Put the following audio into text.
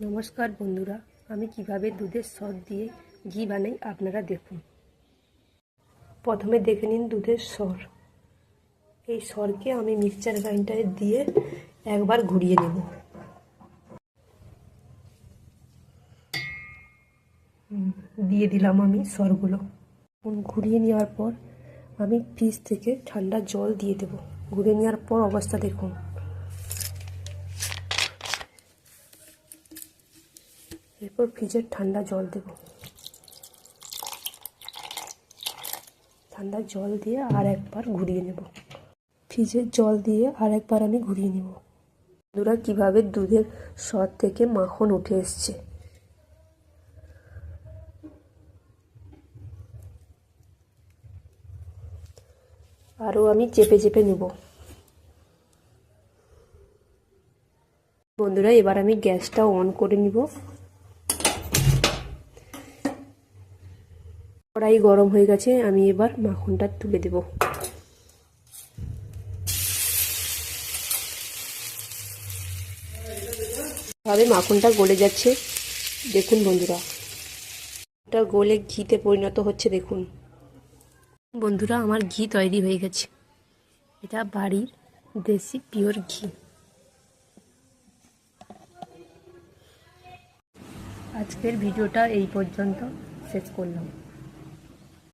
নমস্কার বন্ধুরা, আমি কিভাবে দুধের সর দিয়ে ঘি বানাই আপনারা দেখুন। প্রথমে দেখে নিন দুধের সর। এই সরকে আমি মিক্সচার গ্রাইন্ডারে দিয়ে একবার ঘুরিয়ে নেব। দিয়ে দিলাম আমি সরগুলো। ঘুরিয়ে নেওয়ার পর আমি ফ্রিজ থেকে ঠান্ডা জল দিয়ে দেব। ঘুরিয়ে নেওয়ার পর অবস্থা দেখুন। এরপর ফ্রিজের ঠান্ডা জল দেব। ঠান্ডা জল দিয়ে আর একবার ঘুরিয়ে নেব। ফ্রিজের জল দিয়ে আর একবার আমি ঘুরিয়ে নেব। বন্ধুরা, কিভাবে দুধের সর থেকে মাখন উঠে এসছে। আরও আমি চেপে চেপে নেব। বন্ধুরা, এবার আমি গ্যাসটা অন করে নিব। কড়াই গরম হয়ে গেছে, আমি এবার মাখনটা তুলে দেব। ভাবে মাখনটা গলে যাচ্ছে, দেখুন বন্ধুরা। এটা গলে ঘিতে পরিণত হচ্ছে, দেখুন বন্ধুরা। আমার ঘি তৈরি হয়ে গেছে। এটা বাড়ির দেশি পিওর ঘি। আজকের ভিডিওটা এই পর্যন্ত শেষ করলাম।